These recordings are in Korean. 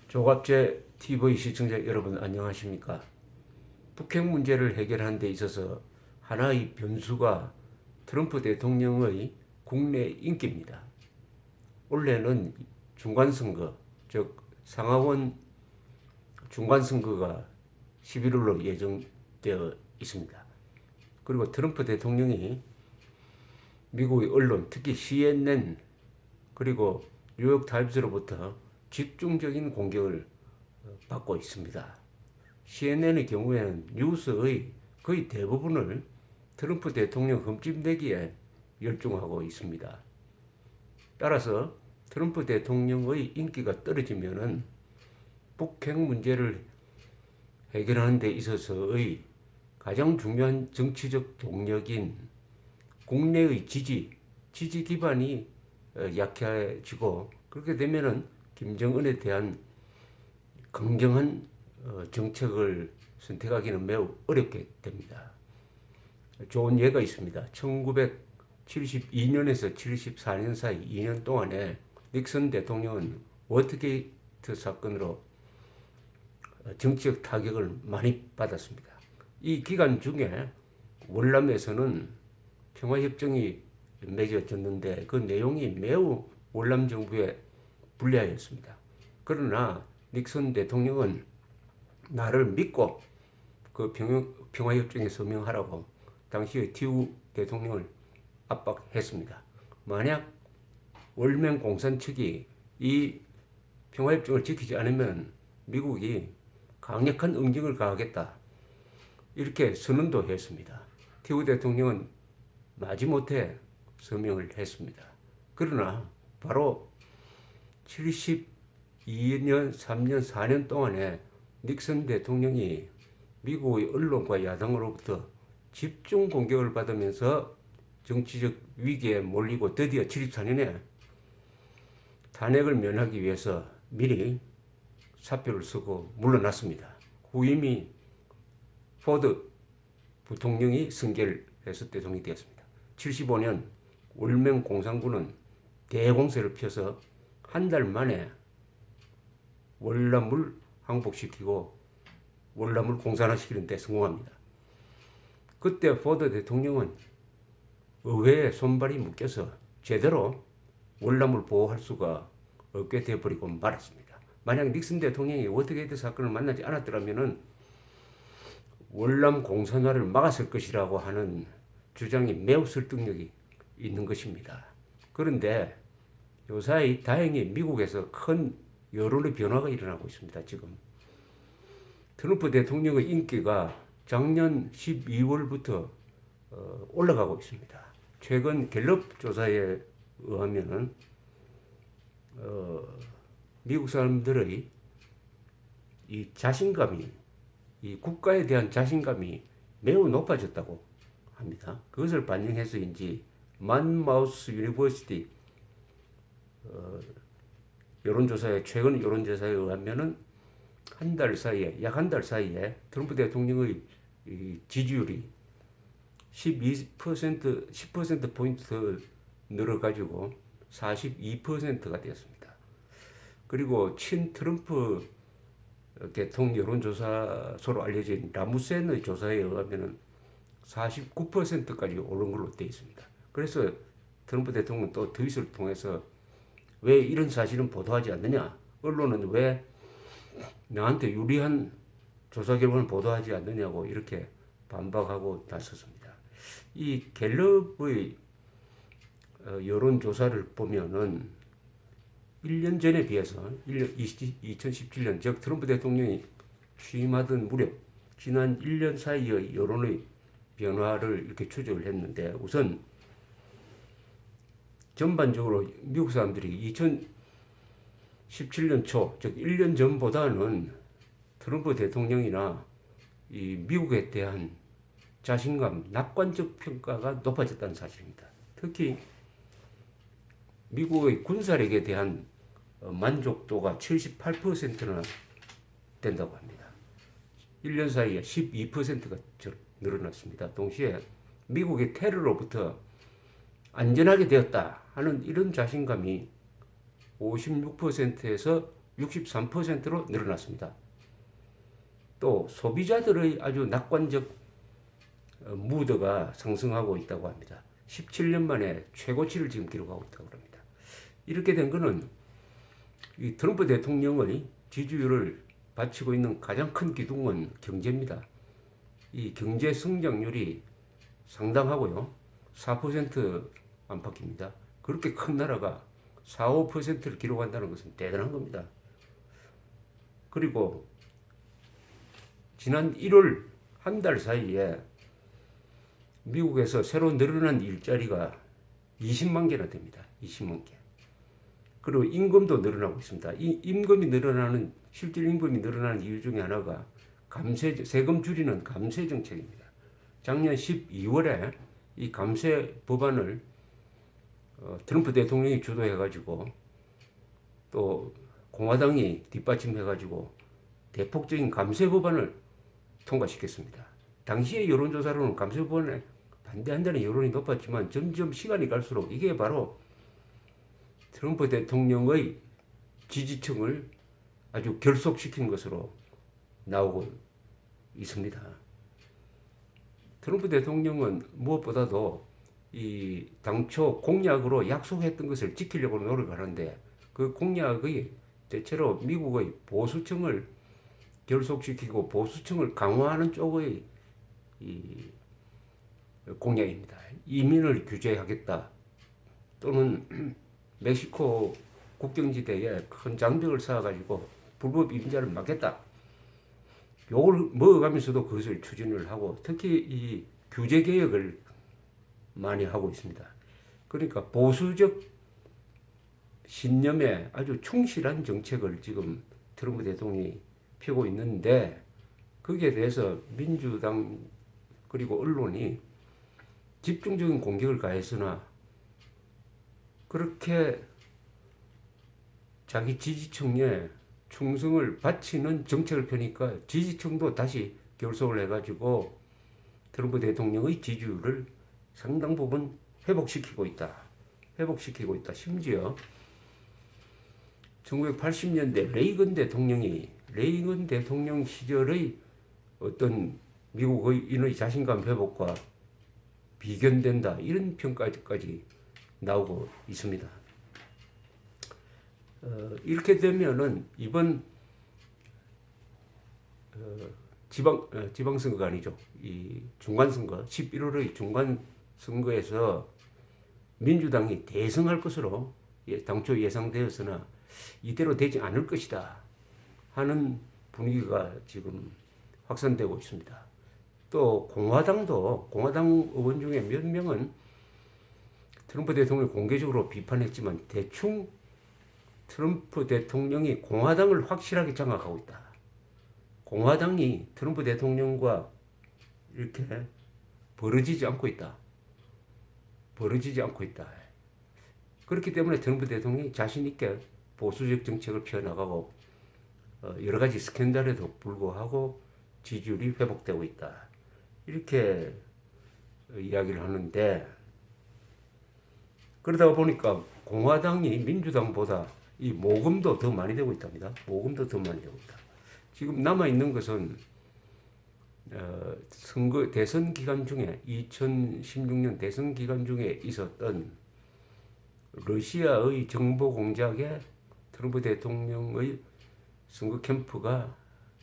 조갑제 TV 시청자 여러분 안녕하십니까? 북핵 문제를 해결하는 데 있어서 하나의 변수가 트럼프 대통령의 국내 인기입니다. 올해는 중간선거, 즉 상하원 중간선거가 11월로 예정되어 있습니다. 그리고 트럼프 대통령이 미국의 언론, 특히 CNN 그리고 뉴욕타임스로부터 집중적인 공격을 받고 있습니다. CNN의 경우에는 뉴스의 거의 대부분을 트럼프 대통령 흠집내기에 열중하고 있습니다. 따라서 트럼프 대통령의 인기가 떨어지면은 북핵 문제를 해결하는 데 있어서의 가장 중요한 정치적 동력인 국내의 지지 기반이 약해지고, 그렇게 되면은 김정은에 대한 강경한 정책을 선택하기는 매우 어렵게 됩니다. 좋은 예가 있습니다. 1972년에서 74년 사이 2년 동안에 닉슨 대통령은 워터게이트 사건으로 정치적 타격을 많이 받았습니다. 이 기간 중에 월남에서는 평화협정이 맺어졌는데 그 내용이 매우 월남 정부에 불리하였습니다. 그러나 닉슨 대통령은 나를 믿고 그 평화협정에 서명하라고 당시의 티우 대통령을 압박했습니다. 만약 월남 공산 측이 이 평화협정을 지키지 않으면 미국이 강력한 응징을 가하겠다, 이렇게 선언도 했습니다. 티우 대통령은 마지못해 서명을 했습니다. 그러나 바로 72년, 3년, 4년 동안에 닉슨 대통령이 미국의 언론과 야당으로부터 집중 공격을 받으면서 정치적 위기에 몰리고 드디어 74년에 탄핵을 면하기 위해서 미리 사표를 쓰고 물러났습니다. 후임이 포드 부통령이 승계를 해서 대통령이 되었습니다. 75년 월명 공산군은 대공세를 펴서 한 달 만에 월남을 항복시키고 월남을 공산화시키는 데 성공합니다. 그때 포드 대통령은 의회에 손발이 묶여서 제대로 월남을 보호할 수가 없게 되어버리고 말았습니다. 만약 닉슨 대통령이 워터게이트 사건을 만나지 않았더라면 월남 공산화를 막았을 것이라고 하는 주장이 매우 설득력이 있는 것입니다. 그런데 요사이 다행히 미국에서 큰 여론의 변화가 일어나고 있습니다. 지금 트럼프 대통령의 인기가 작년 12월부터 올라가고 있습니다. 최근 갤럽 조사에 의하면은 미국 사람들의 이 자신감이, 이 국가에 대한 자신감이 매우 높아졌다고 합니다. 그것을 반영해서인지 만마우스 유니버시티 여론조사에, 최근 여론조사에 의하면은 약 한 달 사이에 트럼프 대통령의 지지율이 10% 포인트 늘어가지고 42%가 되었습니다. 그리고 친 트럼프 대통령 여론조사소로 알려진 라무센의 조사에 의하면은 49%까지 오른 걸로 되어 있습니다. 그래서 트럼프 대통령은 또 트윗을 통해서 왜 이런 사실은 보도하지 않느냐, 언론은 왜 나한테 유리한 조사 결과는 보도하지 않느냐고 이렇게 반박하고 나섰습니다. 이 갤럽의 여론조사를 보면은 1년 전에 비해서 2017년, 즉 트럼프 대통령이 취임하던 무렵 지난 1년 사이의 여론의 변화를 이렇게 추적을 했는데, 우선 전반적으로 미국 사람들이 2017년 초, 즉 1년 전보다는 트럼프 대통령이나 이 미국에 대한 자신감, 낙관적 평가가 높아졌다는 사실입니다. 특히 미국의 군사력에 대한 만족도가 78%나 된다고 합니다. 1년 사이에 12%가 늘어났습니다. 동시에 미국의 테러로부터 안전하게 되었다 하는 이런 자신감이 56%에서 63%로 늘어났습니다. 또 소비자들의 아주 낙관적 무드가 상승하고 있다고 합니다. 17년 만에 최고치를 지금 기록하고 있다고 합니다. 이렇게 된 것은 이 트럼프 대통령의 지지율을 받치고 있는 가장 큰 기둥은 경제입니다. 이 경제 성장률이 상당하고요. 4% 안팎입니다. 그렇게 큰 나라가 4, 5%를 기록한다는 것은 대단한 겁니다. 그리고 지난 1월 한 달 사이에 미국에서 새로 늘어난 일자리가 20만 개나 됩니다. 20만 개. 그리고 임금도 늘어나고 있습니다. 이 임금이 늘어나는 실질 임금이 늘어나는 이유 중에 하나가 세금 줄이는 감세 정책입니다. 작년 12월에 이 감세 법안을 트럼프 대통령이 주도해가지고 또 공화당이 뒷받침해가지고 대폭적인 감세 법안을 통과시켰습니다. 당시의 여론조사로는 감세 법안에 반대한다는 여론이 높았지만 점점 시간이 갈수록 이게 바로 트럼프 대통령의 지지층을 아주 결속시킨 것으로 나오고 있습니다. 트럼프 대통령은 무엇보다도 이 당초 공약으로 약속했던 것을 지키려고 노력하는데 그 공약의 대체로 미국의 보수층을 결속시키고 보수층을 강화하는 쪽의 이 공약입니다. 이민을 규제하겠다 또는 멕시코 국경지대에 큰 장벽을 쌓아가지고 불법 이민자를 막겠다. 요걸 먹어가면서도 그것을 추진을 하고 특히 이 규제 개혁을 많이 하고 있습니다. 그러니까 보수적 신념에 아주 충실한 정책을 지금 트럼프 대통령이 펴고 있는데 거기에 대해서 민주당 그리고 언론이 집중적인 공격을 가했으나 그렇게 자기 지지층에 충성을 바치는 정책을 펴니까 지지층도 다시 결속을 해가지고 트럼프 대통령의 지지율을 상당 부분 회복시키고 있다. 심지어 1980년대 레이건 대통령 시절의 어떤 미국인의 자신감 회복과 비견된다. 이런 평가까지 나오고 있습니다. 이렇게 되면은 이번 지방선거가 아니죠. 이 중간선거, 11월의 중간선거에서 민주당이 대승할 것으로 당초 예상되었으나 이대로 되지 않을 것이다 하는 분위기가 지금 확산되고 있습니다. 또 공화당 의원 중에 몇 명은 트럼프 대통령을 공개적으로 비판했지만 대충 트럼프 대통령이 공화당을 확실하게 장악하고 있다. 공화당이 트럼프 대통령과 이렇게 벌어지지 않고 있다. 그렇기 때문에 트럼프 대통령이 자신 있게 보수적 정책을 펴나가고 여러 가지 스캔들에도 불구하고 지지율이 회복되고 있다. 이렇게 이야기를 하는데 그러다 보니까 공화당이 민주당보다 이 모금도 더 많이 되고 있답니다. 지금 남아있는 것은 대선 기간 중에 2016년 대선 기간 중에 있었던 러시아의 정보 공작에 트럼프 대통령의 선거 캠프가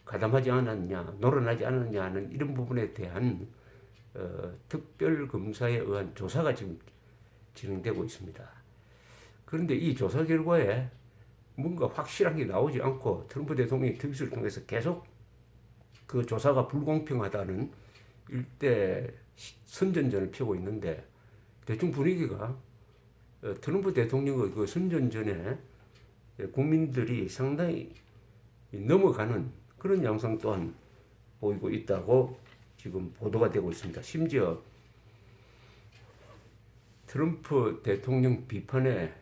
가담하지 않았냐, 노련하지 않았냐 하는 이런 부분에 대한 특별 검사에 의한 조사가 지금 진행되고 있습니다. 그런데 이 조사 결과에 뭔가 확실한 게 나오지 않고 트럼프 대통령이 트윗을 통해서 계속 그 조사가 불공평하다는 일대 선전전을 펴고 있는데 대충 분위기가 트럼프 대통령의 그 선전전에 국민들이 상당히 넘어가는 그런 양상 또한 보이고 있다고 지금 보도가 되고 있습니다. 심지어 트럼프 대통령 비판에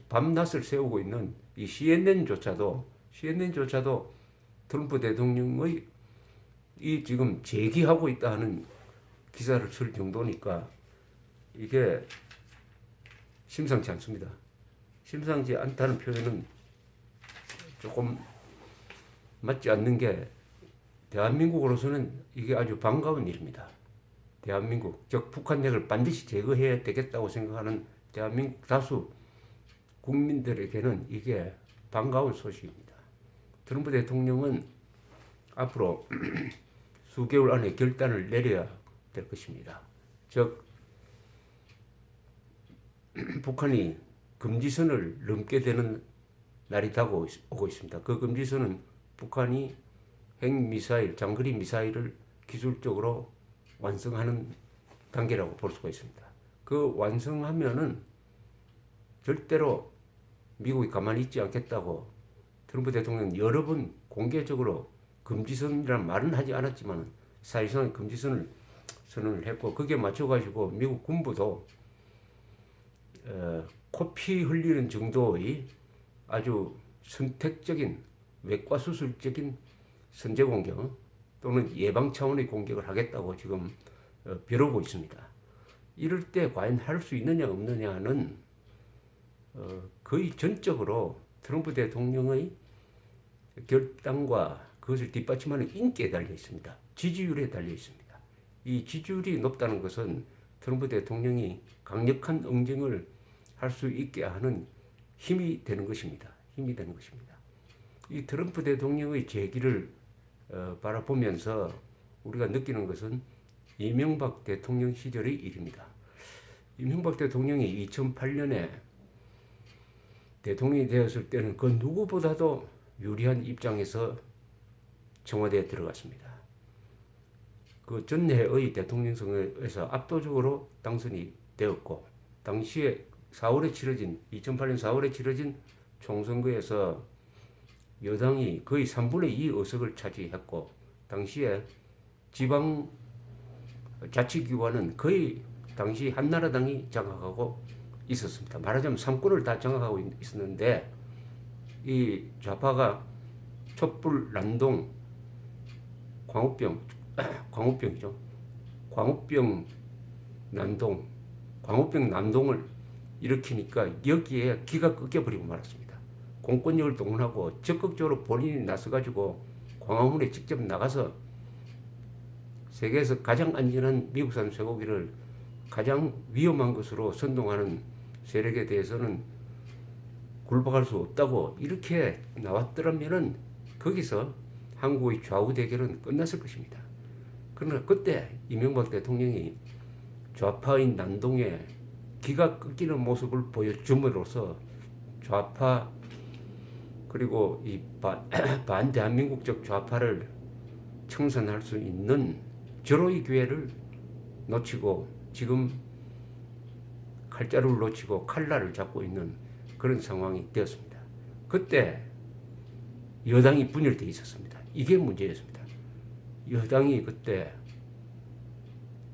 밤낮을 세우고 있는 이 CNN조차도 트럼프 대통령의 이 지금 제기하고 있다 하는 기사를 쓸 정도니까 이게 심상치 않습니다. 심상치 않다는 표현은 조금 맞지 않는 게 대한민국으로서는 이게 아주 반가운 일입니다. 대한민국, 즉 북한핵을 반드시 제거해야 되겠다고 생각하는 대한민국 다수 국민들에게는 이게 반가운 소식입니다. 트럼프 대통령은 앞으로 수개월 안에 결단을 내려야 될 것입니다. 즉 북한이 금지선을 넘게 되는 날이 다가오고 있습니다. 그 금지선은 북한이 핵미사일, 장거리 미사일을 기술적으로 완성하는 단계라고 볼 수가 있습니다. 그 완성하면은 절대로 미국이 가만히 있지 않겠다고 트럼프 대통령은 여러 번 공개적으로 금지선이라는 말은 하지 않았지만 사실상 금지선을 선언을 했고, 거기에 맞춰가지고 미국 군부도 코피 흘리는 정도의 아주 선택적인 외과수술적인 선제 공격 또는 예방 차원의 공격을 하겠다고 지금 벼르고 있습니다. 이럴 때 과연 할 수 있느냐 없느냐는 거의 전적으로 트럼프 대통령의 결단과 그것을 뒷받침하는 인기에 달려 있습니다. 지지율에 달려 있습니다. 이 지지율이 높다는 것은 트럼프 대통령이 강력한 응징을 할 수 있게 하는 힘이 되는 것입니다. 힘이 되는 것입니다. 이 트럼프 대통령의 재기를 바라보면서 우리가 느끼는 것은 이명박 대통령 시절의 일입니다. 이명박 대통령이 2008년에 대통령이 되었을 때는 그 누구보다도 유리한 입장에서 청와대에 들어갔습니다. 그 전해의 대통령 선거에서 압도적으로 당선이 되었고, 당시에 2008년 4월에 치러진 총선거에서 여당이 거의 3분의 2 의석을 차지했고, 당시에 지방 자치기관은 거의 당시 한나라당이 장악하고 있었습니다. 말하자면 3권을 다 장악하고 있었는데, 이 좌파가 촛불 난동, 광우병이죠. 광우병 난동을 일으키니까 여기에 기가 꺾여버리고 말았습니다. 공권력을 동원하고 적극적으로 본인이 나서가지고 광화문에 직접 나가서 세계에서 가장 안전한 미국산 쇠고기를 가장 위험한 것으로 선동하는 세력에 대해서는 굴복할 수 없다고 이렇게 나왔더라면은 거기서 한국의 좌우 대결은 끝났을 것입니다. 그러나 그때 이명박 대통령이 좌파의 난동에 기가 꺾이는 모습을 보여줌으로써 좌파 그리고 이 반대한민국적 좌파를 청산할 수 있는 절호의 기회를 놓치고 지금 칼자루를 놓치고 칼날을 잡고 있는 그런 상황이 되었습니다. 그때 여당이 분열되어 있었습니다. 이게 문제였습니다. 여당이 그때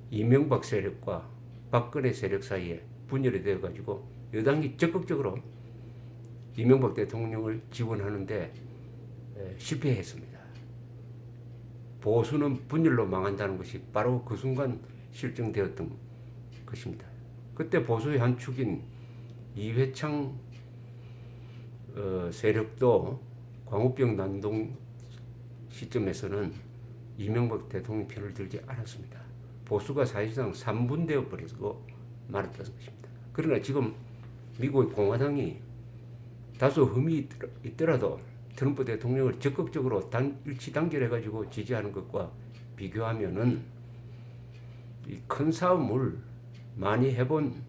이명박 세력과 박근혜 세력 사이에 분열이 되어가지고 여당이 적극적으로 이명박 대통령을 지원하는데 실패했습니다. 보수는 분열로 망한다는 것이 바로 그 순간 실증되었던 것입니다. 그때 보수의 한 축인 이회창 세력도 광우병 난동 시점에서는 이명박 대통령 편을 들지 않았습니다. 보수가 사실상 3분되어 버리고 말았다는 것입니다. 그러나 지금 미국의 공화당이 다소 흠이 있더라도 트럼프 대통령을 적극적으로 일치 단결해가지고 지지하는 것과 비교하면은 이 큰 싸움을 많이 해본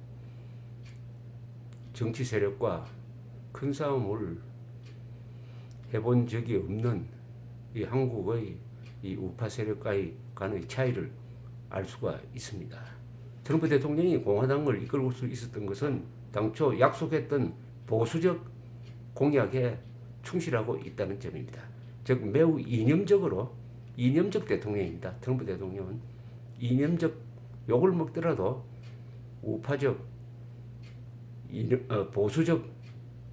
정치 세력과 큰 싸움을 해본 적이 없는 이 한국의 이 우파 세력과의 간의 차이를 알 수가 있습니다. 트럼프 대통령이 공화당을 이끌고 수 있었던 것은 당초 약속했던 보수적 공약에 충실하고 있다는 점입니다. 즉 매우 이념적 대통령입니다. 트럼프 대통령은 이념적 욕을 먹더라도 우파적 보수적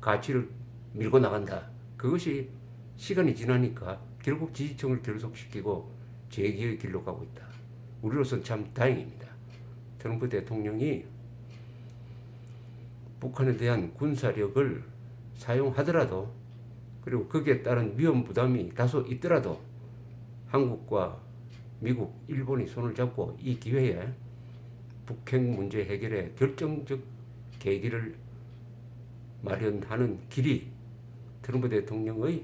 가치를 밀고 나간다. 그것이 시간이 지나니까 결국 지지층을 결속시키고 재기의 길로 가고 있다. 우리로서는 참 다행입니다. 트럼프 대통령이 북한에 대한 군사력을 사용하더라도 그리고 거기에 따른 위험 부담이 다소 있더라도 한국과 미국, 일본이 손을 잡고 이 기회에 북핵 문제 해결에 결정적 계기를 마련하는 길이 트럼프 대통령의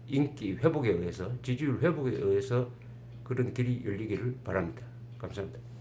인기 회복에 의해서, 지지율 회복에 의해서 그런 길이 열리기를 바랍니다. 감사합니다.